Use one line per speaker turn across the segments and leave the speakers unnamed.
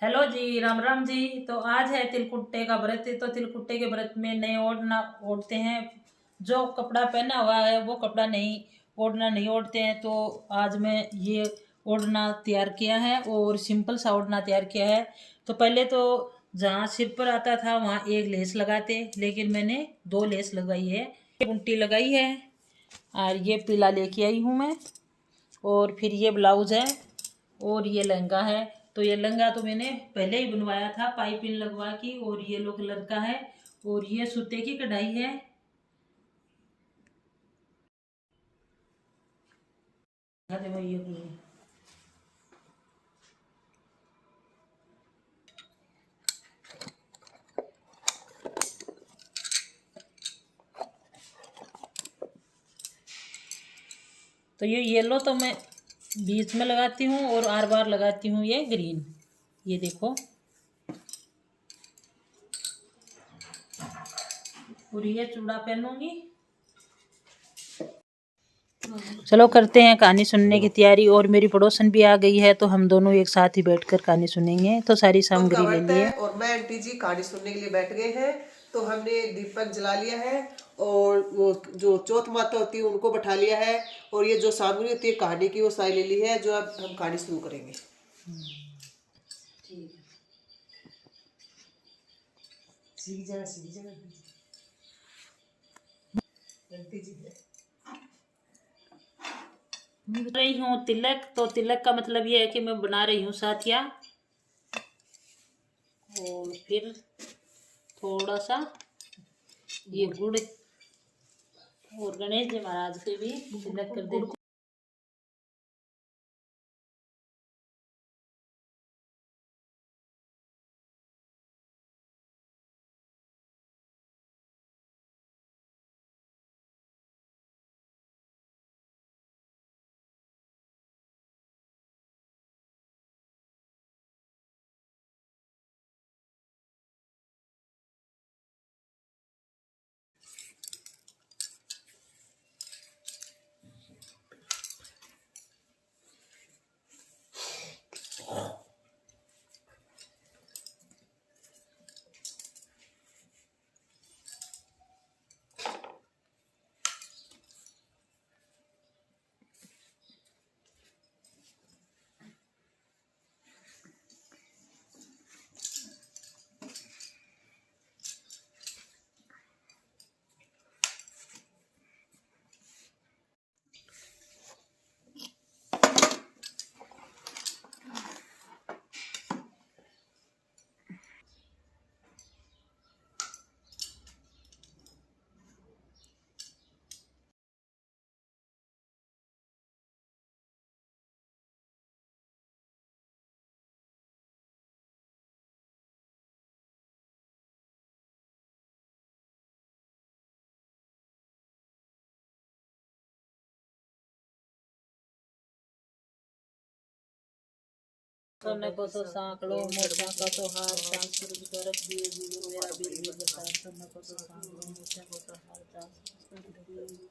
Hello जी, राम राम जी। तो आज है तिलकुट्टे का व्रत। तो तिलकुट्टे के व्रत में नए ओढ़ना ओढ़ते हैं। जो कपड़ा पहना हुआ है वो कपड़ा नहीं ओढ़ते हैं। तो आज मैं ये ओढ़ना तैयार किया है और सिंपल सा ओढ़ना तैयार किया है। तो पहले तो जहाँ सिर पर आता था वहाँ एक लेस लगाते, लेकिन मैंने दो लेस लगवाई है, एक उल्टी लगाई है और ये पीला लेके आई हूँ मैं। और फिर ये ब्लाउज है और ये लहंगा है। तो ये लहंगा तो मैंने पहले ही बनवाया था पाइपिंग लगवा की, और ये लो कलर का है और ये सूते की कढ़ाई है। तो ये येलो तो मैं बीच में लगाती हूँ और आर बार लगाती हूँ ये ग्रीन। ये देखो, और ये चूड़ा पहनूंगी। चलो करते हैं कहानी सुनने की तैयारी। और मेरी पड़ोसन भी आ गई है, तो हम दोनों एक साथ ही बैठकर कहानी सुनेंगे। तो सारी सामग्री ले ली है
और मैं आंटी जी कहानी सुनने के लिए बैठ गए हैं। तो हमने दीपक जला लिया है और वो जो चौथ माता होती है उनको बैठा लिया है, और ये जो सामग्री होती है कहानी की वो सारी ले ली है। जो अब हम कहानी शुरू करेंगे। ठीक है, सीख जा
रही हूँ तिलक। तो तिलक का मतलब ये है कि मैं बना रही हूँ साथिया। और फिर थोड़ा सा ये गुड़, और गणेश जी महाराज के भी तिलक कर देती। सोने को तो सांकड़ो मोचा को तो हार चांद सूरज को रख दिए जीवन मेरा बीर बीर बता। सोने को तो सांकड़ो मोचा को तो हार चांद सूरज को रख दिए।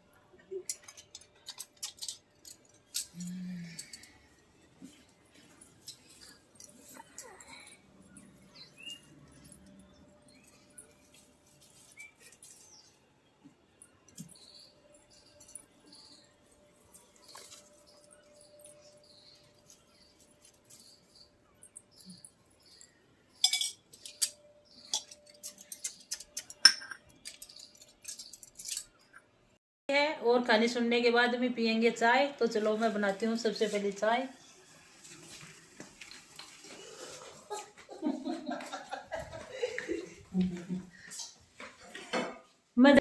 है और कहानी सुनने के बाद भी पियेंगे चाय। तो चलो मैं बनाती हूँ सबसे पहले चाय। मैं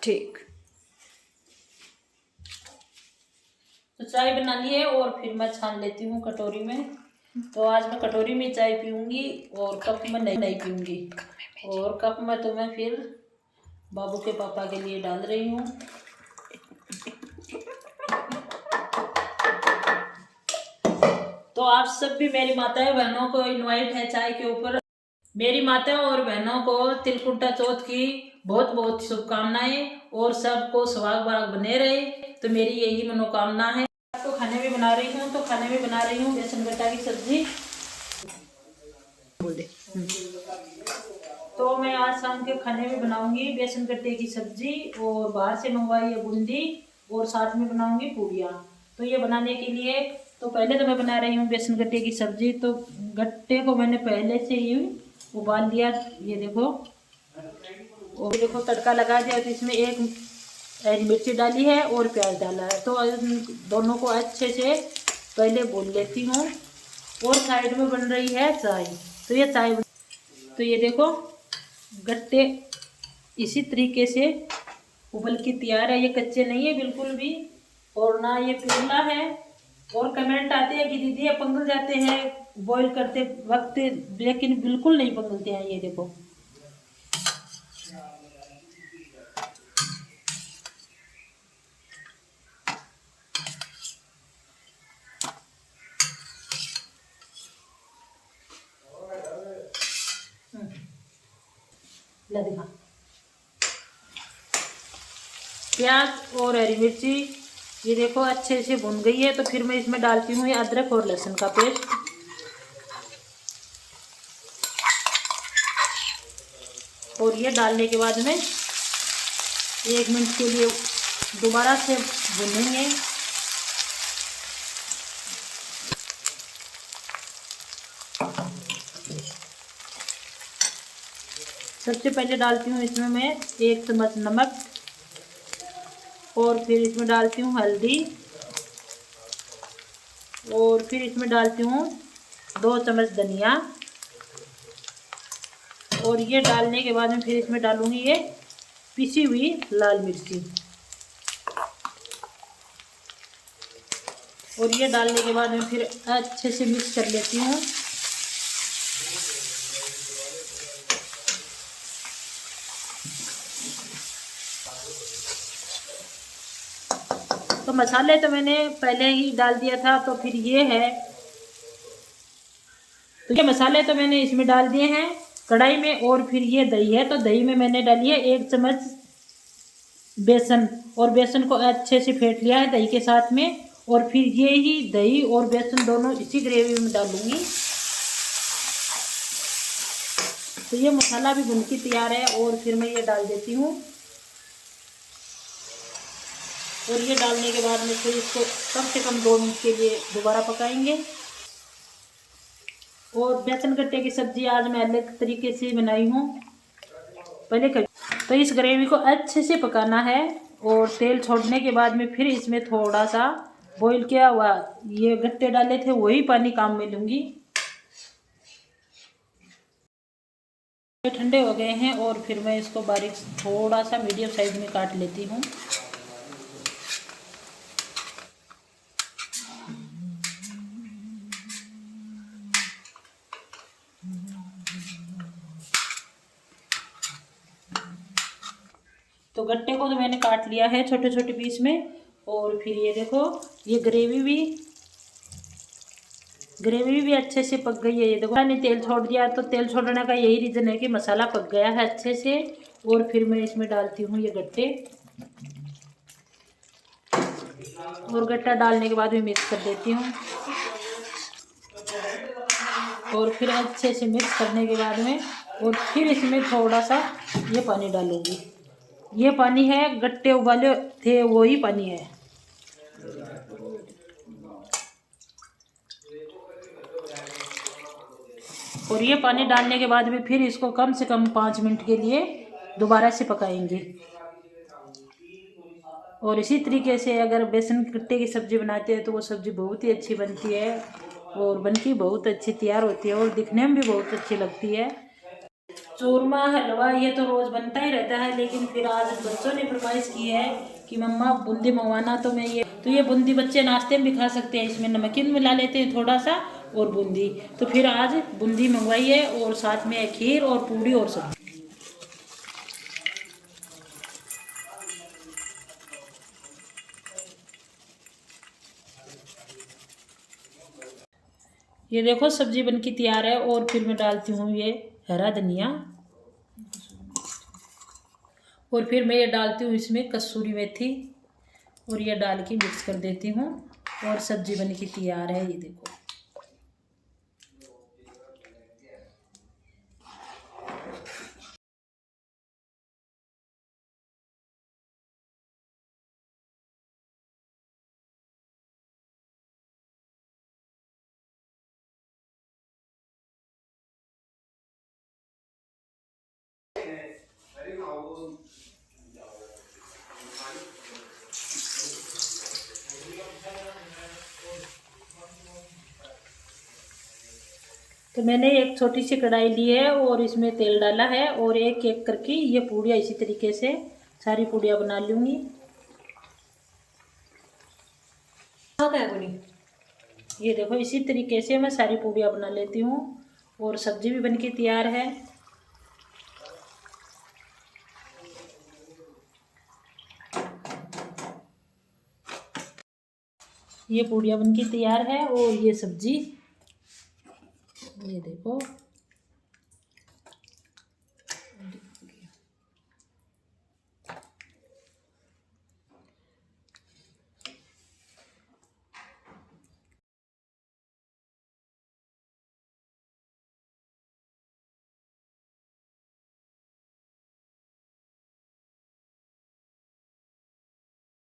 ठीक।
तो चाय बना ली है और फिर मैं छान लेती हूँ कटोरी में। तो आज मैं कटोरी में चाय पीऊंगी और कप में नहीं पीऊंगी। और कप में तो मैं फिर बाबू के पापा के लिए डाल रही हूँ। तो आप सब भी मेरी माताएं बहनों को इनवाइट है चाय के ऊपर। मेरी माताओं और बहनों को तिलकुट्टा चौथ की बहुत बहुत शुभकामनाएं, और सबको सुहाग बने रहे। तो मेरी यही मनोकामना है। को खाने में बना रही हूँ, तो खाने में बना रही हूँ बेसन गट्टा की सब्जी। तो मैं आज शाम के खाने में बनाऊंगी बेसन गट्टे की सब्जी और बाहर से मंगवाई है बूंदी और साथ में बनाऊंगी पूड़ियाँ। तो ये बनाने के लिए तो पहले तो मैं बना रही हूँ बेसन गट्टे की सब्जी। तो गट्टे को मैंने पहले से ही उबाल लिया, ये देखो। और देखो तड़का लगा दिया, तो इसमें एक हरी मिर्ची डाली है और प्याज डाला है। तो दोनों को अच्छे से पहले भून लेती हूँ। और साइड में बन रही है चाय। तो ये चाय, तो ये देखो गट्टे इसी तरीके से उबल के तैयार है। ये कच्चे नहीं है बिल्कुल भी, और ना ये पिघला है। और कमेंट आते हैं कि दीदी ये पंगल जाते हैं बॉईल करते वक्त, लेकिन बिल्कुल नहीं पंगलते हैं। ये देखो ला दिखा। प्याज और हरी मिर्ची ये देखो अच्छे से भुन गई है। तो फिर मैं इसमें डालती हूँ ये अदरक और लहसुन का पेस्ट। और ये डालने के बाद में 1 मिनट के लिए दोबारा से भूनेंगे। सबसे पहले डालती हूँ इसमें मैं 1 चम्मच नमक, और फिर इसमें डालती हूँ हल्दी, और फिर इसमें डालती हूँ 2 चम्मच धनिया। और ये डालने के बाद में फिर इसमें डालूंगी ये पिसी हुई लाल मिर्ची। और ये डालने के बाद में फिर अच्छे से मिक्स कर लेती हूँ। तो मसाले तो मैंने पहले ही डाल दिया था, तो फिर ये है। तो ये मसाले तो मैंने इसमें डाल दिए हैं कढ़ाई में। और फिर ये दही है, तो दही में मैंने डाली है 1 चम्मच बेसन, और बेसन को अच्छे से फेंट लिया है दही के साथ में। और फिर ये ही दही और बेसन दोनों इसी ग्रेवी में डालूंगी। तो ये मसाला भी भुन के तैयार है, और फिर मैं ये डाल देती हूँ। और ये डालने के बाद में फिर इसको कम से कम 2 मिनट के लिए दोबारा पकाएंगे। और बेसन गट्टे की सब्जी आज मैं अलग तरीके से बनाई हूँ पहले कभी। तो इस ग्रेवी को अच्छे से पकाना है, और तेल छोड़ने के बाद में फिर इसमें थोड़ा सा बॉईल किया हुआ ये गट्टे डाले थे वही पानी काम में लूँगी। ठंडे हो गए हैं, और फिर मैं इसको बारीक थोड़ा सा मीडियम साइज में काट लेती हूँ। तो गट्टे को तो मैंने काट लिया है छोटे छोटे पीस में। और फिर ये देखो ये ग्रेवी भी अच्छे से पक गई है। ये देखो मैंने तेल छोड़ दिया, तो तेल छोड़ने का यही रीज़न है कि मसाला पक गया है अच्छे से। और फिर मैं इसमें डालती हूँ ये गट्टे, और गट्टा डालने के बाद भी मिक्स कर देती हूँ। और फिर अच्छे से मिक्स करने के बाद में और फिर इसमें थोड़ा सा ये पानी डालूंगी। ये पानी है गट्टे उबाले थे वही पानी है। और ये पानी डालने के बाद में फिर इसको कम से कम 5 मिनट के लिए दोबारा से पकाएंगे। और इसी तरीके से अगर बेसन गट्टे की सब्ज़ी बनाते हैं तो वो सब्ज़ी बहुत ही अच्छी बनती है, और बनकी बहुत अच्छी तैयार होती है, और दिखने में भी बहुत अच्छी लगती है। चूरमा हलवा ये तो रोज़ बनता ही रहता है, लेकिन फिर आज बच्चों ने फरमाइश की है कि मम्मा बूंदी मंगवाना। तो मैं ये बूंदी बच्चे नाश्ते में भी खा सकते हैं, इसमें नमकीन मिला लेते हैं थोड़ा सा और बूंदी। तो फिर आज बूंदी मंगवाई है, और साथ में खीर और पूड़ी और सब्जी। ये देखो सब्जी बनके तैयार है, और फिर मैं डालती हूँ ये हरा धनिया, और फिर मैं ये डालती हूँ इसमें कसूरी मेथी, और ये डाल के मिक्स कर देती हूँ। और सब्जी बन के तैयार है, ये देखो। तो मैंने एक छोटी सी कढ़ाई ली है और इसमें तेल डाला है, और एक एक करके ये पूड़ियाँ इसी तरीके से सारी पूड़ियाँ बना लूँगी। ये देखो, इसी तरीके से मैं सारी पूड़ियाँ बना लेती हूँ, और सब्जी भी बनके तैयार है। ये पूड़ियाँ बनके तैयार है, और ये सब्जी, ये देखो।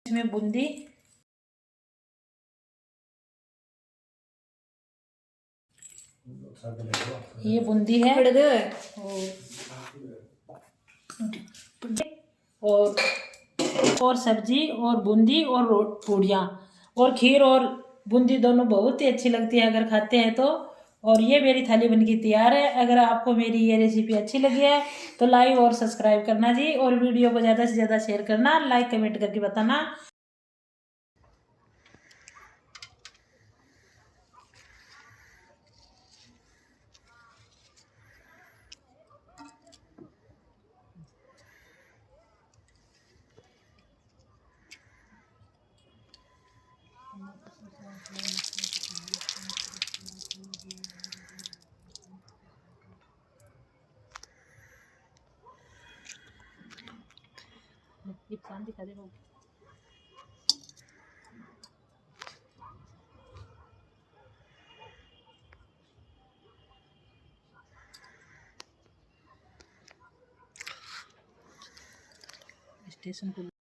इसमें बूंदी, ये बूंदी है, और सब्जी और बूंदी और पूड़ियाँ और खीर और बूंदी दोनों बहुत ही अच्छी लगती है अगर खाते हैं तो। और ये मेरी थाली बनके तैयार है। अगर आपको मेरी ये रेसिपी अच्छी लगी है तो लाइक और सब्सक्राइब करना जी, और वीडियो को ज़्यादा से ज़्यादा शेयर करना, लाइक कमेंट करके बताना। ये पान दिखा दे रोटी। स्टेशन को